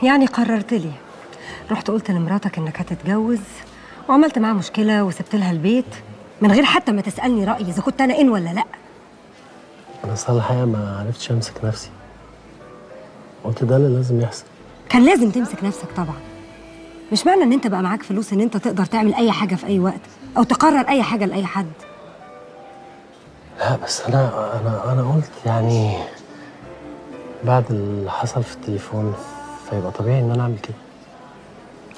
يعني قررت لي. رحت قلت لمراتك انك هتتجوز وعملت معاها مشكله وسبت لها البيت من غير حتى ما تسالني رايي اذا كنت انا ان ولا لا. انا اصلا الحقيقه ما عرفتش امسك نفسي، قلت ده اللي لازم يحصل. كان لازم تمسك نفسك طبعا. مش معنى ان انت بقى معاك فلوس ان انت تقدر تعمل اي حاجه في اي وقت او تقرر اي حاجه لاي حد. لا بس انا قلت يعني بعد اللي حصل في التليفون فيبقى طبيعي ان انا اعمل كده.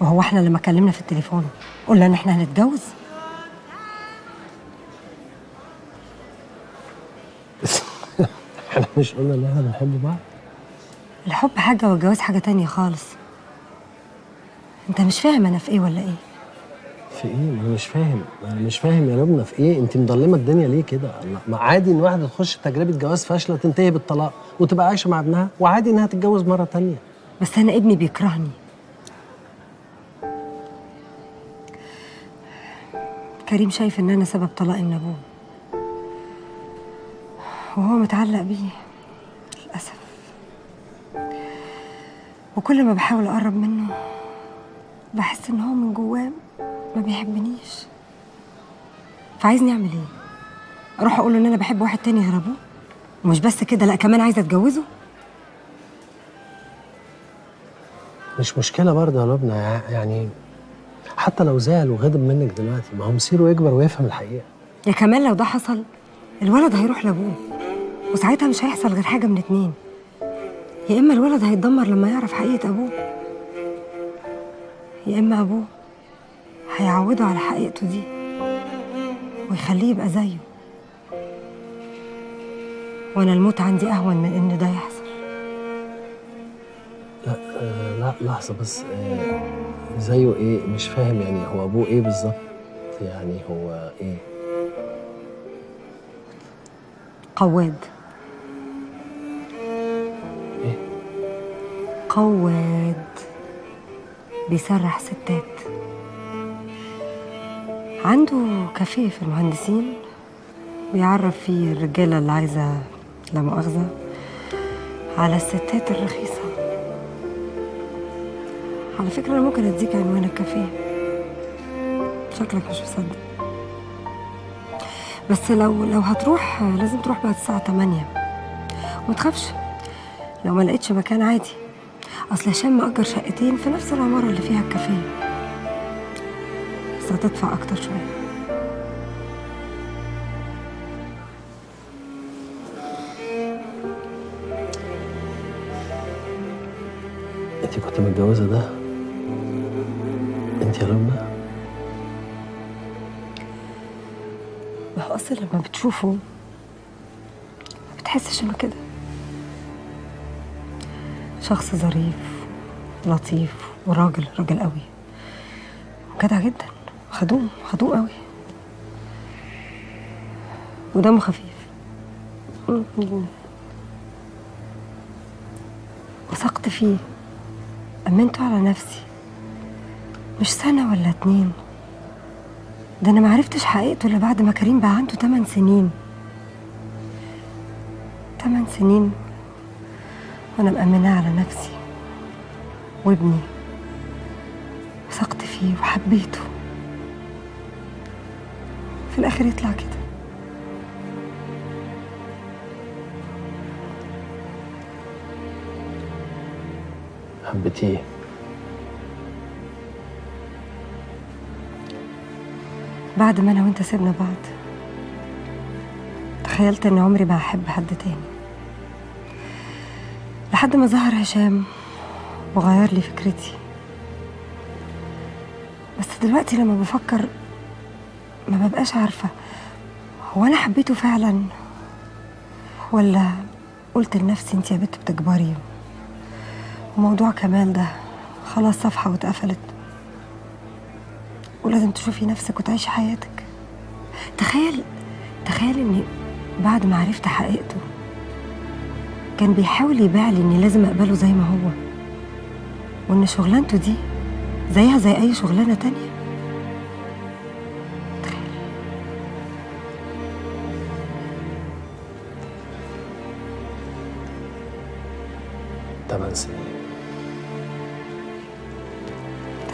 وهو احنا لما اتكلمنا في التليفون قلنا ان احنا هنتجوز؟ احنا مش قلنا ان احنا بنحب بعض؟ الحب حاجه والجواز حاجه تانية خالص. انت مش فاهم انا في ايه ولا ايه؟ في ايه؟ انا مش فاهم يا لبنى في ايه؟ انت مضلمه الدنيا ليه كده؟ ما عادي ان واحده تخش تجربه جواز فاشله تنتهي بالطلاق وتبقى عايشه مع ابنها، وعادي انها تتجوز مره تانية. بس انا ابني بيكرهني. كريم شايف ان انا سبب طلاق من ابوه وهو متعلق بيه للاسف، وكل ما بحاول اقرب منه بحس ان هو من جواه ما بيحبنيش. فعايزني اعمل ايه؟ اروح اقول له ان انا بحب واحد تاني غير ابوه؟ ومش بس كده، لا كمان عايزه اتجوزه؟ مش مشكله برضه يا لبنى، يعني حتى لو زعل وغضب منك دلوقتي ما هو مصيره يكبر ويفهم الحقيقه. يا كمان لو ده حصل الولد هيروح لابوه، وساعتها مش هيحصل غير حاجه من اتنين: يا اما الولد هيتدمر لما يعرف حقيقه ابوه، يا اما ابوه هيعوده على حقيقته دي ويخليه يبقى زيه. وانا الموت عندي اهون من ان ده يحصل. لا لحظه بس، زيه ايه؟ مش فاهم يعني هو ابوه ايه بالظبط؟ يعني هو ايه؟ قواد. ايه؟ قواد بيسرح ستات. عنده كافيه في المهندسين بيعرف فيه الرجالة اللي عايزة لا مؤاخذة على الستات الرخيصة. على فكرة أنا ممكن أديك عنوان الكافيه، شكلك مش مصدق، بس لو هتروح لازم تروح بعد الساعة 8. ومتخافش لو ما لقيتش مكان عادي، أصل هشام مأجر شقتين في نفس العمارة اللي فيها الكافيه، بس هتدفع أكتر شوية. انت كنت متجوزه ده؟ انت يا لبنى؟ ما هو أصل لما بتشوفه ما بتحسش إنه كده. شخص ظريف لطيف وراجل قوي وجدع جدا، خدوم قوي ودمه خفيف. وثقت فيه، أمنته على نفسي، مش سنة ولا 2. ده أنا معرفتش حقيقته إلا بعد ما كريم بقى عنده 8 سنين. 8 سنين وأنا مأمناه على نفسي وابني، وثقت فيه وحبيته، في الآخر يطلع كده. حبيتيه؟ بعد ما أنا وأنت سيبنا بعض تخيلت إن عمري ما هحب حد تاني، لحد ما ظهر هشام وغير لي فكرتي. بس دلوقتي لما بفكر ما ببقاش عارفة هو أنا حبيته فعلا ولا قلت لنفسي انت يا بنت بتكبري وموضوع كمال ده خلاص صفحة واتقفلت ولازم تشوفي نفسك وتعيشي حياتك. تخيل اني بعد ما عرفت حقيقته كان بيحاول يبيع لي اني لازم اقبله زي ما هو، وان شغلانته دي زيها زي اي شغلانة تانية. تخيل. 8 سنين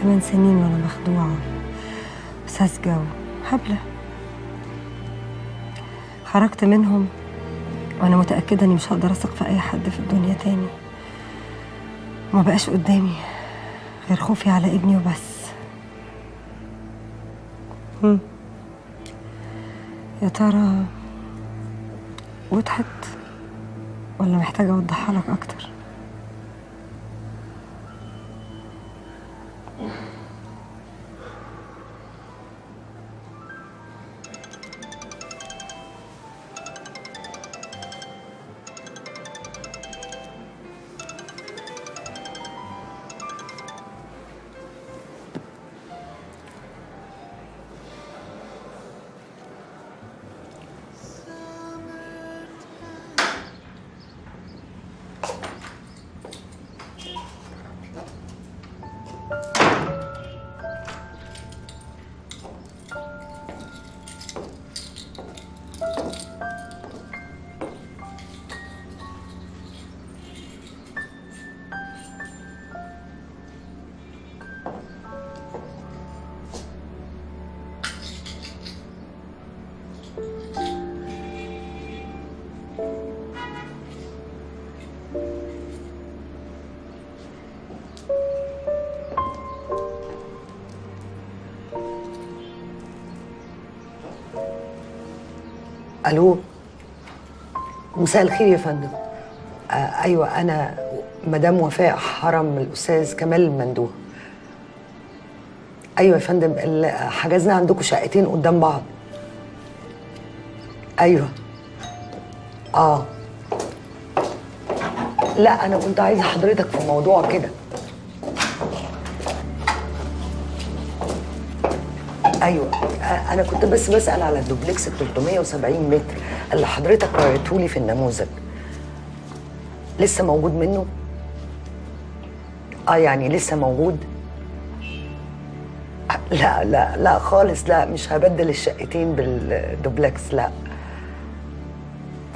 8 سنين وانا مخدوعه وساذجه وهبله. خرجت منهم وانا متاكده اني مش هقدر اثق في اي حد في الدنيا تاني. ما بقاش قدامي غير خوفي على ابني وبس. يا ترى وضحت ولا محتاجه اوضحها لك اكتر؟ الو، مساء الخير يا فندم. ايوه، انا مدام وفاء حرم الاستاذ كمال المندوه. ايوه يا فندم، حجزنا عندكم شقتين قدام بعض. ايوه. لا، انا كنت عايزه حضرتك في موضوع كده. ايوه، انا كنت بس بسأل على الدوبلكس 370 متر اللي حضرتك وريتهولي في النموذج. لسه موجود منه؟ يعني لسه موجود؟ لا لا لا خالص، لا، مش هبدل الشقتين بالدوبلكس، لا.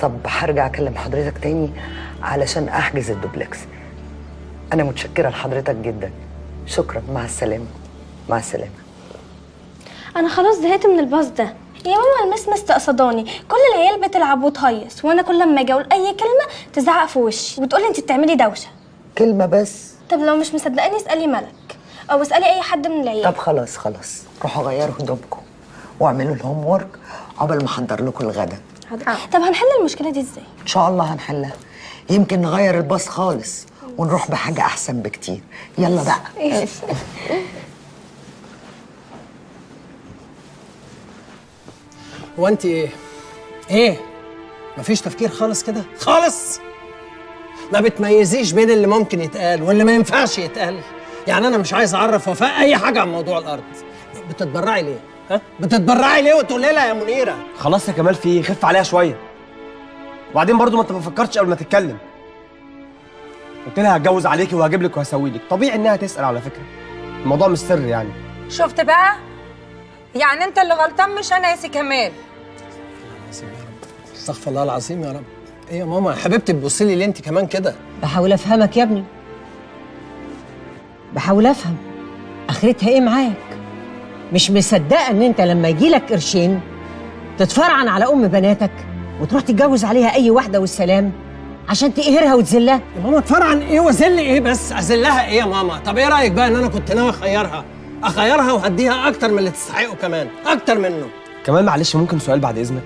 طب هرجع اكلم حضرتك تاني علشان احجز الدوبلكس. انا متشكرة لحضرتك جدا، شكرا، مع السلامة. مع السلامة. انا خلاص زهقت من الباص ده يا ماما. المس مستقصداني، كل العيال بتلعب وتهيص، وانا كل لما اجي اقول اي كلمه تزعق في وشي وتقولي انت بتعملي دوشه. كلمة بس؟ طب لو مش مصدقاني اسالي ملك او اسالي اي حد من العيال. طب خلاص خلاص، روحوا غيروا هدومكم واعملوا الهوم وورك عقبال ما احضر لكم الغدا. طب هنحل المشكله دي ازاي؟ ان شاء الله هنحلها. يمكن نغير الباص خالص ونروح بحاجه احسن بكتير. يلا بقى. هو انت ايه مفيش تفكير خالص كده خالص؟ ما بتميزيش بين اللي ممكن يتقال واللي ما ينفعش يتقال؟ يعني انا مش عايز اعرف وفاء اي حاجه عن موضوع الارض. بتتبرعي ليه؟ بتتبرعي ليه وتقولي لها يا منيره؟ خلاص يا كمال، في ايه؟ خف عليها شويه. وبعدين برضو ما انت ما فكرتش قبل ما تتكلم. قلت لها هتجوز عليكي وهجيب لك وهسوي لك. طبيعي انها تسال على فكره. الموضوع مش سر يعني. شفت بقى؟ يعني انت اللي غلطان مش انا يا سي كمال. استغفر الله العظيم يا رب. ايه يا ماما يا حبيبتي بتبصي لي ليه انت كمان كده؟ بحاول افهمك يا ابني، بحاول افهم اخرتها ايه معاك. مش مصدقه ان انت لما يجيلك قرشين تتفرعن على ام بناتك وتروح تتجوز عليها اي واحده والسلام عشان تقهرها وتذلها. يا ماما اتفرعن ايه واذل ايه بس؟ اذلها ايه يا ماما؟ طب ايه رايك بقى ان انا كنت ناوي اخيرها وهديها اكتر من اللي تستحقه، كمان اكتر منه. كمال معلش، ممكن سؤال بعد اذنك؟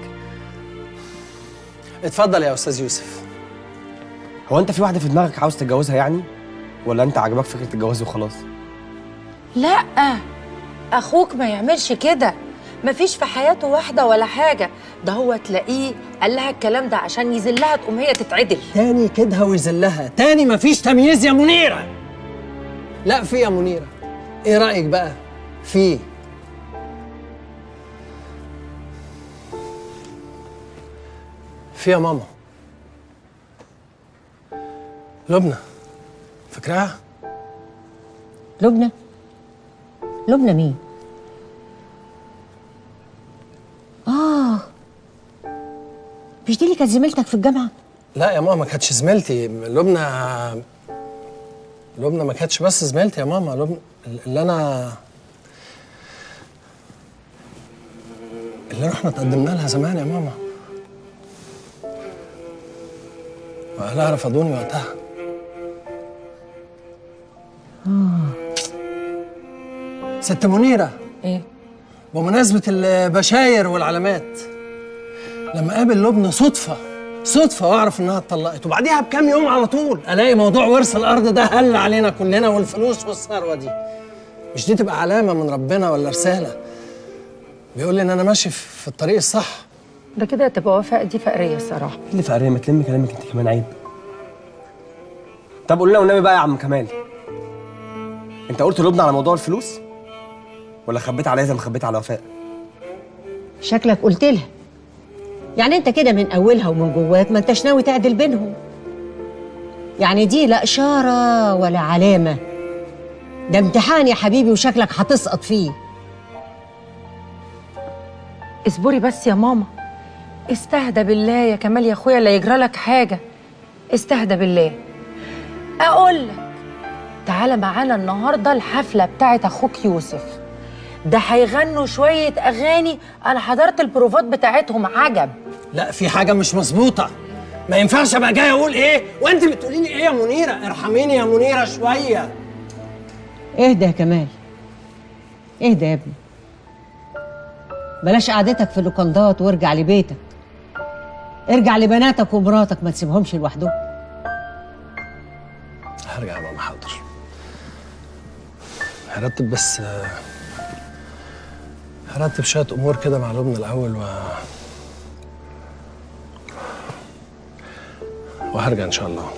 اتفضل يا استاذ يوسف. هو انت في واحده في دماغك عاوز تتجوزها يعني؟ ولا انت عجبك فكره الجواز وخلاص؟ لا، اخوك ما يعملش كده. مفيش في حياته واحده ولا حاجه. ده هو تلاقيه قال لها الكلام ده عشان يذلها تقوم هي تتعدل. تاني كدها ويذلها تاني؟ مفيش تمييز يا منيره. لا في يا منيره. ايه رايك بقى؟ في يا ماما لبنى، فاكراها؟ لبنى؟ لبنى مين؟ مش دي اللي كانت زميلتك في الجامعه؟ لا يا ماما، ما كانتش زميلتي. لبنى لبنى ما كانتش بس زميلتي يا ماما، لبنى اللي رحنا اتقدمنا لها زمان يا ماما، واهلها رفضوني وقتها. ست منيرة، ايه؟ بمناسبة البشاير والعلامات، لما قابل لبنى صدفة واعرف انها اتطلقت، وبعديها بكام يوم على طول الاقي موضوع ورث الارض ده هل علينا كلنا والفلوس والثروة دي. مش دي تبقى علامة من ربنا ولا رسالة بيقول لي ان انا ماشي في الطريق الصح؟ ده كده تبقى وفاء دي فقريه الصراحه. ايه اللي فقريه؟ ما تلمي كلامك انت كمان، عيب. طب قول لنا والنبي بقى يا عم كمال، انت قلت لبنى على موضوع الفلوس ولا خبيت عليها زي ما خبيت على وفاء؟ شكلك قلت لها. يعني انت كده من اولها ومن جواك ما انتش ناوي تعدل بينهم. يعني دي لا اشاره ولا علامه، ده امتحان يا حبيبي وشكلك هتسقط فيه. اصبري بس يا ماما، استهدى بالله يا كمال يا اخويا، لا يجرى لك حاجه، استهدى بالله. اقول لك تعالى معانا النهارده الحفله بتاعت اخوك يوسف، ده هيغنوا شويه اغاني، انا حضرت البروفات بتاعتهم، عجب. لا في حاجة مش مظبوطة، ما ينفعش ابقى جاي اقول ايه وانت بتقولي لي ايه يا منيرة. ارحميني يا منيرة شوية. اهدى يا كمال، اهدى يا ابني، بلاش قعدتك في اللوكندات وارجع لبيتك. ارجع لبناتك ومراتك، ما تسيبهمش لوحدهم. هرجع يا ماما، حاضر. هرتب شوية امور كده مع لبنى الاول وهرجع ان شاء الله.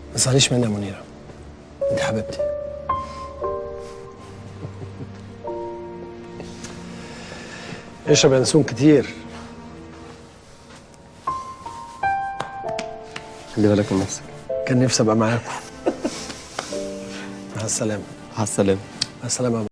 ما تزعليش مني يا منيرة، انت حبيبتي. اشرب ينسون كتير. خلي بالك من نفسك. كان نفسي ابقى معاكم. مع السلامة. مع السلامه. مع السلامة يا